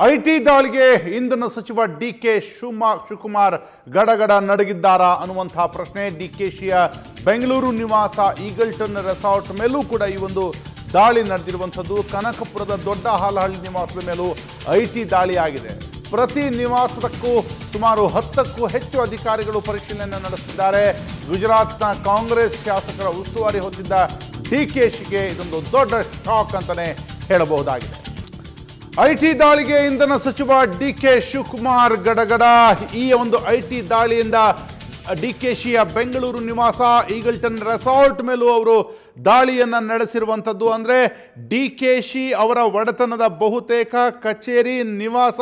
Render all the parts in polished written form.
IT ದಾಳಿಗೆ ಇಂಧನ ಸಚಿವ ಡಿಕೆ ಶಿವಕುಮಾರ್ ಗಡಗಡ ನಡಗಿದ್ದಾರಾ ಅನ್ನುವಂತಹ ಪ್ರಶ್ನೆ. ಡಿಕೆಶಿಯ ಬೆಂಗಳೂರು ನಿವಾಸ ಈಗಲ್ಟನ್ ರೆಸಾರ್ಟ್ ಮೇಲೂ ಕೂಡ ಈ ಒಂದು ದಾಳಿ ನಡೆದಿರುವಂಥದ್ದು. ಕನಕಪುರದ ದೊಡ್ಡ ಹಾಲಹಳ್ಳಿ ನಿವಾಸದ ಮೇಲೂ ಐಟಿ ದಾಳಿ ಆಗಿದೆ. ಪ್ರತಿ ನಿವಾಸದಕ್ಕೂ ಸುಮಾರು 10ಕ್ಕೂ ಹೆಚ್ಚು ಅಧಿಕಾರಿಗಳು ಪರಿಶೀಲನೆ ನಡೆಸಿದ್ದಾರೆ. ಗುಜರಾತ್ನ ಕಾಂಗ್ರೆಸ್ ಶಾಸಕರ ಉಸ್ತುವಾರಿ ಹೊತ್ತಿದ್ದ ಡಿಕೆಶಿಗೆ ಇದೊಂದು ದೊಡ್ಡ ಶಾಕ್ ಅಂತಾನೆ ಹೇಳಬಹುದಾಗಿದೆ. ಐಟಿ ದಾಳಿಗೆ ಇಂಧನ ಸಚಿವ ಡಿಕೆ ಶಿವಕುಮಾರ್ ಗಡಗಡ. ಈ ಒಂದು ಐಟಿ ದಾಳಿಯಿಂದ ಡಿಕೆಶಿಯ ಬೆಂಗಳೂರು ನಿವಾಸ ಈಗಲ್ಟನ್ ರೆಸಾರ್ಟ್ ಮೇಲೂ ಅವರು ದಾಳಿಯನ್ನ ನಡೆಸಿರುವಂಥದ್ದು. ಅಂದರೆ ಡಿಕೆಶಿ ಅವರ ಒಡೆತನದ ಬಹುತೇಕ ಕಚೇರಿ, ನಿವಾಸ,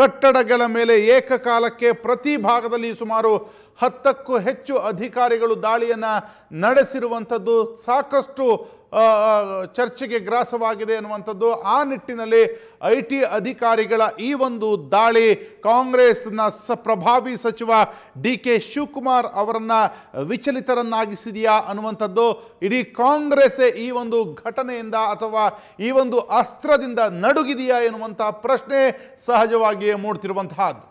ಕಟ್ಟಡಗಳ ಮೇಲೆ ಏಕಕಾಲಕ್ಕೆ ಪ್ರತಿ ಭಾಗದಲ್ಲಿ ಸುಮಾರು 10ಕ್ಕೂ ಹೆಚ್ಚು ಅಧಿಕಾರಿಗಳು ದಾಳಿಯನ್ನು ನಡೆಸಿರುವಂಥದ್ದು ಸಾಕಷ್ಟು ಚರ್ಚೆಗೆ ಗ್ರಾಸವಾಗಿದೆ ಅನ್ನುವಂಥದ್ದು. ಆ ನಿಟ್ಟಿನಲ್ಲಿ ಐಟಿ ಅಧಿಕಾರಿಗಳ ಈ ಒಂದು ದಾಳಿ ಕಾಂಗ್ರೆಸ್ನ ಪ್ರಭಾವಿ ಸಚಿವ ಡಿಕೆ ಶಿವಕುಮಾರ್ ಅವರನ್ನು ವಿಚಲಿತರನ್ನಾಗಿಸಿದೆಯಾ ಅನ್ನುವಂಥದ್ದು. ಇಡೀ ಕಾಂಗ್ರೆಸ್ಸೇ ಈ ಒಂದು ಘಟನೆಯಿಂದ ಅಥವಾ ಈ ಒಂದು ಅಸ್ತ್ರದಿಂದ ನಡುಗಿದೆಯಾ ಎನ್ನುವಂಥ ಪ್ರಶ್ನೆ ಸಹಜವಾಗಿಯೇ ಮೂಡ್ತಿರುವಂತಹದ್ದು.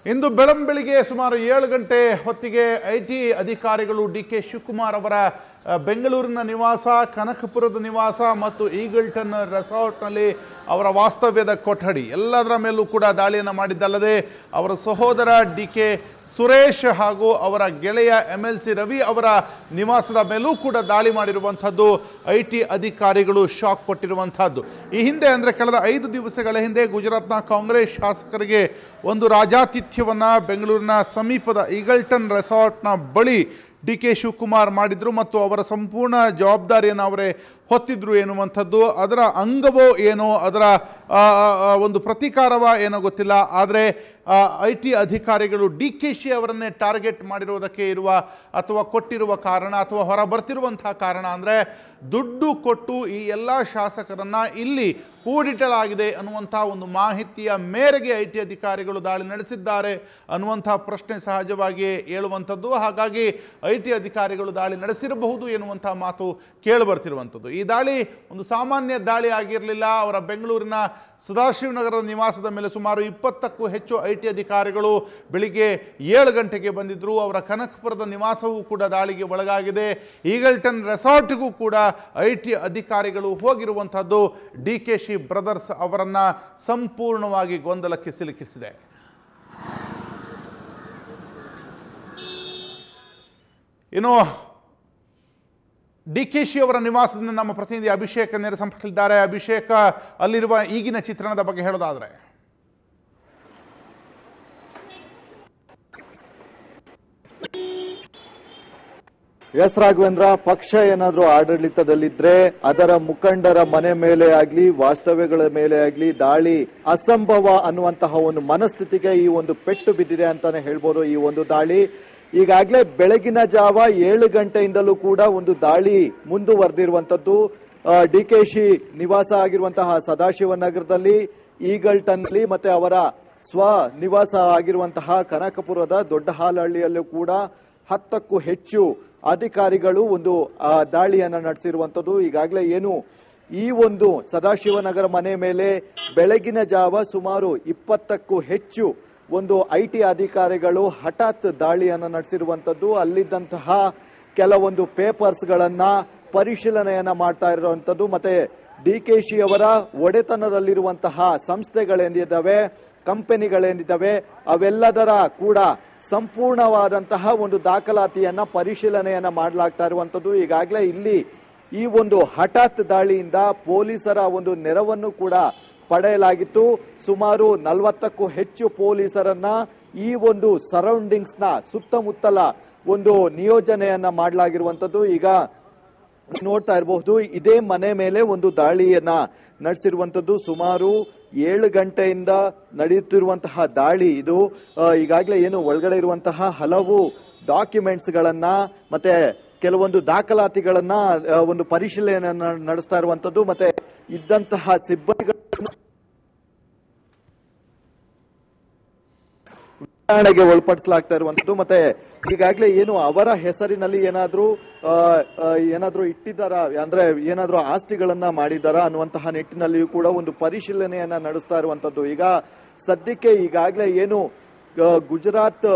ಇಂದು ಬೆಳಂಬೆಳಿಗ್ಗೆ ಸುಮಾರು 7 ಗಂಟೆ ಹೊತ್ತಿಗೆ ಐಟಿ ಅಧಿಕಾರಿಗಳು ಡಿಕೆ ಶಿವಕುಮಾರ್ ಅವರ ಬೆಂಗಳೂರಿನ ನಿವಾಸ, ಕನಕಪುರದ ನಿವಾಸ ಮತ್ತು ಈಗಲ್ಟನ್ ರೆಸಾರ್ಟ್ನಲ್ಲಿ ಅವರ ವಾಸ್ತವ್ಯದ ಕೊಠಡಿ ಎಲ್ಲದರ ಮೇಲೂ ಕೂಡ ದಾಳಿಯನ್ನು ಮಾಡಿದ್ದಲ್ಲದೆ ಅವರ ಸಹೋದರ ಡಿಕೆ ಸುರೇಶ್ ಹಾಗೂ ಅವರ ಗೆಳೆಯ MLC ರವಿ ಅವರ ನಿವಾಸದ ಮೇಲೂ ಕೂಡ ದಾಳಿ ಮಾಡಿರುವಂಥದ್ದು. ಐಟಿ ಅಧಿಕಾರಿಗಳು ಶಾಕ್ ಕೊಟ್ಟಿರುವಂಥದ್ದು. ಈ ಹಿಂದೆ ಅಂದರೆ ಕಳೆದ 5 ದಿವಸಗಳ ಹಿಂದೆ ಗುಜರಾತ್ನ ಕಾಂಗ್ರೆಸ್ ಶಾಸಕರಿಗೆ ಒಂದು ರಾಜಾತಿಥ್ಯವನ್ನು ಬೆಂಗಳೂರಿನ ಸಮೀಪದ ಈಗಲ್ಟನ್ ರೆಸಾರ್ಟ್ನ ಬಳಿ ಡಿಕೆ ಶಿವಕುಮಾರ್ ಮಾಡಿದ್ರು ಮತ್ತು ಅವರ ಸಂಪೂರ್ಣ ಜವಾಬ್ದಾರಿಯನ್ನು ಅವರೇ ಹೊತ್ತಿದ್ರು ಎನ್ನುವಂಥದ್ದು. ಅದರ ಅಂಗವೋ ಏನೋ, ಅದರ ಒಂದು ಪ್ರತೀಕಾರವ ಏನೋ ಗೊತ್ತಿಲ್ಲ. ಆದರೆ ಐಟಿ ಅಧಿಕಾರಿಗಳು ಡಿಕೆಶಿ ಅವರನ್ನೇ ಟಾರ್ಗೆಟ್ ಮಾಡಿರುವುದಕ್ಕೆ ಇರುವ ಅಥವಾ ಕೊಟ್ಟಿರುವ ಕಾರಣ ಅಥವಾ ಹೊರ ಬರ್ತಿರುವಂತಹ ಕಾರಣ ಅಂದರೆ ದುಡ್ಡು ಕೊಟ್ಟು ಈ ಎಲ್ಲ ಶಾಸಕರನ್ನು ಇಲ್ಲಿ ಕೂಡಿಡಲಾಗಿದೆ ಅನ್ನುವಂಥ ಒಂದು ಮಾಹಿತಿಯ ಮೇರೆಗೆ ಐಟಿ ಅಧಿಕಾರಿಗಳು ದಾಳಿ ನಡೆಸಿದ್ದಾರೆ ಅನ್ನುವಂಥ ಪ್ರಶ್ನೆ ಸಹಜವಾಗಿ ಏಳುವಂಥದ್ದು. ಹಾಗಾಗಿ ಐಟಿ ಅಧಿಕಾರಿಗಳು ದಾಳಿ ನಡೆಸಿರಬಹುದು ಎನ್ನುವಂಥ ಮಾತು ಕೇಳಿಬರ್ತಿರುವಂಥದ್ದು. ಈ ದಾಳಿ ಒಂದು ಸಾಮಾನ್ಯ ದಾಳಿ ಆಗಿರಲಿಲ್ಲ. ಅವರ ಬೆಂಗಳೂರಿನ ಸದಾಶಿವನಗರದ ನಿವಾಸದ ಮೇಲೆ ಸುಮಾರು 20ಕ್ಕೂ ಹೆಚ್ಚು ಐಟಿ ಅಧಿಕಾರಿಗಳು ಬೆಳಿಗ್ಗೆ 7 ಗಂಟೆಗೆ ಬಂದಿದ್ದರು. ಅವರ ಕನಕಪುರದ ನಿವಾಸವೂ ಕೂಡ ದಾಳಿಗೆ ಒಳಗಾಗಿದೆ. ಈಗಲ್ಟನ್ ರೆಸಾರ್ಟ್ಗೂ ಕೂಡ ಐಟಿ ಅಧಿಕಾರಿಗಳು ಹೋಗಿರುವಂಥದ್ದು ಡಿಕೆಶಿ ಬ್ರದರ್ಸ್ ಅವರನ್ನ ಸಂಪೂರ್ಣವಾಗಿ ಗೊಂದಲಕ್ಕೆ ಸಿಲುಕಿಸಿದೆ. ಇನ್ನು ಡಿಕೆಶಿ ಅವರ ನಿವಾಸದಿಂದ ನಮ್ಮ ಪ್ರತಿನಿಧಿ ಅಭಿಷೇಕ್ ನೇರ ಸಂಪರ್ಕದಲ್ಲಿದ್ದಾರೆ. ಅಭಿಷೇಕ್, ಅಲ್ಲಿರುವ ಈಗಿನ ಚಿತ್ರಣದ ಬಗ್ಗೆ ಹೇಳೋದಾದ್ರೆ? ಎಸ್ ರಾಘವೇಂದ್ರ, ಪಕ್ಷ ಏನಾದ್ರೂ ಆಡಳಿತದಲ್ಲಿದ್ರೆ ಅದರ ಮುಖಂಡರ ಮನೆ ಮೇಲೆ ಆಗ್ಲಿ, ವಾಸ್ತವ್ಯಗಳ ಮೇಲೆ ಆಗ್ಲಿ ದಾಳಿ ಅಸಂಭವ ಅನ್ನುವಂತಹ ಒಂದು ಮನಸ್ಥಿತಿಗೆ ಈ ಒಂದು ಪೆಟ್ಟು ಬಿದ್ದಿದೆ ಅಂತಾನೆ ಹೇಳ್ಬೋದು. ಈ ಒಂದು ದಾಳಿ ಈಗಾಗಲೇ ಬೆಳಗಿನ ಜಾವ 7 ಗಂಟೆಯಿಂದಲೂ ಕೂಡ ಒಂದು ದಾಳಿ ಮುಂದುವರೆದಿರುವಂತದ್ದು. ಡಿಕೆಶಿ ನಿವಾಸ ಆಗಿರುವಂತಹ ಸದಾಶಿವನಗರದಲ್ಲಿ, ಈಗಲ್ಟನ್ನಲ್ಲಿ ಮತ್ತೆ ಅವರ ಸ್ವ ನಿವಾಸ ಆಗಿರುವಂತಹ ಕನಕಪುರದ ದೊಡ್ಡ ಹಾಲಹಳ್ಳಿಯಲ್ಲೂ ಕೂಡ 10ಕ್ಕೂ ಹೆಚ್ಚು ಅಧಿಕಾರಿಗಳು ಒಂದು ದಾಳಿಯನ್ನ ನಡೆಸಿರುವಂತದ್ದು. ಈಗಾಗಲೇ ಏನು ಈ ಒಂದು ಸದಾಶಿವನಗರ ಮನೆ ಮೇಲೆ ಬೆಳಗಿನ ಜಾವ ಸುಮಾರು 20ಕ್ಕೂ ಹೆಚ್ಚು ಒಂದು ಐಟಿ ಅಧಿಕಾರಿಗಳು ಹಠಾತ್ ದಾಳಿಯನ್ನ ನಡೆಸಿರುವಂತದ್ದು. ಅಲ್ಲಿದ್ದಂತಹ ಕೆಲವೊಂದು ಪೇಪರ್ಸ್ ಗಳನ್ನ ಪರಿಶೀಲನೆಯನ್ನ ಮಾಡ್ತಾ ಇರುವಂತದ್ದು. ಮತ್ತೆ ಡಿಕೆಶಿ ಅವರ ಒಡೆತನದಲ್ಲಿರುವಂತಹ ಸಂಸ್ಥೆಗಳೇನಿದ್ದಾವೆ, ಕಂಪನಿಗಳೇನಿದ್ದಾವೆ, ಅವೆಲ್ಲದರ ಕೂಡ ಸಂಪೂರ್ಣವಾದಂತಹ ಒಂದು ದಾಖಲಾತಿಯನ್ನ ಪರಿಶೀಲನೆಯನ್ನ ಮಾಡಲಾಗ್ತಾ ಇರುವಂತದ್ದು. ಈಗಾಗಲೇ ಇಲ್ಲಿ ಈ ಒಂದು ಹಠಾತ್ ದಾಳಿಯಿಂದ ಪೊಲೀಸರ ಒಂದು ನೆರವನ್ನು ಕೂಡ ಪಡೆಯಲಾಗಿತ್ತು. ಸುಮಾರು 40ಕ್ಕೂ ಹೆಚ್ಚು ಪೊಲೀಸರನ್ನ ಈ ಒಂದು ಸರೌಂಡಿಂಗ್ಸ್ ನ ಸುತ್ತಮುತ್ತಲ ಒಂದು ನಿಯೋಜನೆಯನ್ನ ಮಾಡಲಾಗಿರುವಂತದ್ದು. ಈಗ ನೋಡ್ತಾ ಇರಬಹುದು, ಇದೇ ಮನೆ ಮೇಲೆ ಒಂದು ದಾಳಿಯನ್ನ ನಡೆಸಿರುವಂತದ್ದು. ಸುಮಾರು 7 ಗಂಟೆಯಿಂದ ನಡೆಯುತ್ತಿರುವಂತಹ ದಾಳಿ ಇದು. ಈಗಾಗಲೇ ಏನು ಒಳಗಡೆ ಇರುವಂತಹ ಹಲವು ಡಾಕ್ಯುಮೆಂಟ್ಸ್ ಗಳನ್ನ ಮತ್ತೆ ಕೆಲವೊಂದು ದಾಖಲಾತಿಗಳನ್ನ ಒಂದು ಪರಿಶೀಲನೆಯನ್ನ ನಡೆಸ್ತಾ ಇರುವಂತದ್ದು ಮತ್ತೆ ಇದ್ದಂತಹ ಸಿಬ್ಬಂದಿಗಳನ್ನು ವಿಚಾರಣೆಗೆ ಒಳಪಡಿಸಲಾಗ್ತಾ ಇರುವಂತದ್ದು ಮತ್ತೆ ಈಗಾಗಲೇ ಏನು ಅವರ ಹೆಸರಿನಲ್ಲಿ ಏನಾದ್ರೂ ಇಟ್ಟಿದ್ದಾರಾ ಅಂದ್ರೆ ಏನಾದ್ರೂ ಆಸ್ತಿಗಳನ್ನ ಮಾಡಿದ್ದಾರಾ ಅನ್ನುವಂತಹ ನಿಟ್ಟಿನಲ್ಲಿಯೂ ಕೂಡ ಒಂದು ಪರಿಶೀಲನೆಯನ್ನ ನಡೆಸ್ತಾ ಇರುವಂತದ್ದು. ಈಗ ಸದ್ಯಕ್ಕೆ ಈಗಾಗಲೇ ಏನು ಗುಜರಾತ್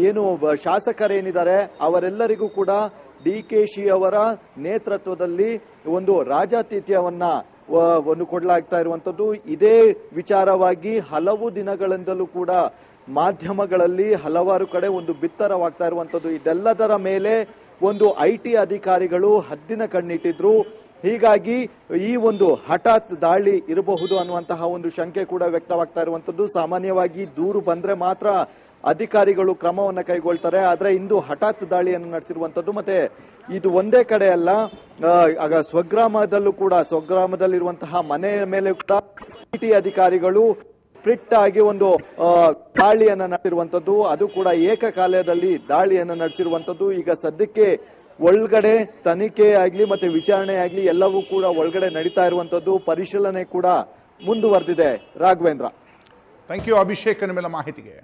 ಏನು ಶಾಸಕರೇನಿದ್ದಾರೆ ಅವರೆಲ್ಲರಿಗೂ ಕೂಡ DKಶಿ ಅವರ ನೇತೃತ್ವದಲ್ಲಿ ಒಂದು ರಾಜಾತಿಥ್ಯವನ್ನ ಒಂದು ಕೊಡಲಾಗ್ತಾ ಇರುವಂತದ್ದು. ಇದೇ ವಿಚಾರವಾಗಿ ಹಲವು ದಿನಗಳಿಂದಲೂ ಕೂಡ ಮಾಧ್ಯಮಗಳಲ್ಲಿ ಹಲವಾರು ಕಡೆ ಒಂದು ಬಿತ್ತರವಾಗ್ತಾ ಇರುವಂತದ್ದು. ಇದೆಲ್ಲದರ ಮೇಲೆ ಒಂದು IT ಅಧಿಕಾರಿಗಳು ಹದ್ದಿನ ಕಣ್ಣಿಟ್ಟಿದ್ರು. ಹೀಗಾಗಿ ಈ ಒಂದು ಹಠಾತ್ ದಾಳಿ ಇರಬಹುದು ಅನ್ನುವಂತಹ ಒಂದು ಶಂಕೆ ಕೂಡ ವ್ಯಕ್ತವಾಗ್ತಾ ಇರುವಂತದ್ದು. ಸಾಮಾನ್ಯವಾಗಿ ದೂರು ಬಂದ್ರೆ ಮಾತ್ರ ಅಧಿಕಾರಿಗಳು ಕ್ರಮವನ್ನ ಕೈಗೊಳ್ತಾರೆ. ಆದ್ರೆ ಇಂದು ಹಠಾತ್ ದಾಳಿಯನ್ನು ನಡೆಸಿರುವಂತದ್ದು. ಮತ್ತೆ ಇದು ಒಂದೇ ಕಡೆ ಅಲ್ಲ, ಆಗ ಸ್ವಗ್ರಾಮದಲ್ಲಿರುವಂತಹ ಮನೆಯ ಮೇಲೆ ಕೂಡ IT ಅಧಿಕಾರಿಗಳು ಸ್ಟ್ರಿಕ್ಟ್ ಆಗಿ ಒಂದು ದಾಳಿಯನ್ನ ನಡೆಸಿರುವಂತದ್ದು. ಅದು ಕೂಡ ಏಕಕಾಲದಲ್ಲಿ ದಾಳಿಯನ್ನ ನಡೆಸಿರುವಂತದ್ದು. ಈಗ ಸದ್ಯಕ್ಕೆ ಒಳಗಡೆ ತನಿಖೆ ಆಗ್ಲಿ ಮತ್ತೆ ವಿಚಾರಣೆ ಆಗ್ಲಿ ಎಲ್ಲವೂ ಕೂಡ ಒಳಗಡೆ ನಡೀತಾ ಇರುವಂತದ್ದು. ಪರಿಶೀಲನೆ ಕೂಡ ಮುಂದುವರೆದಿದೆ. ರಾಘವೇಂದ್ರ, ಥ್ಯಾಂಕ್ ಯು ಅಭಿಷೇಕ್ ನಿಮ್ಮೆಲ್ಲ ಮಾಹಿತಿಗೆ.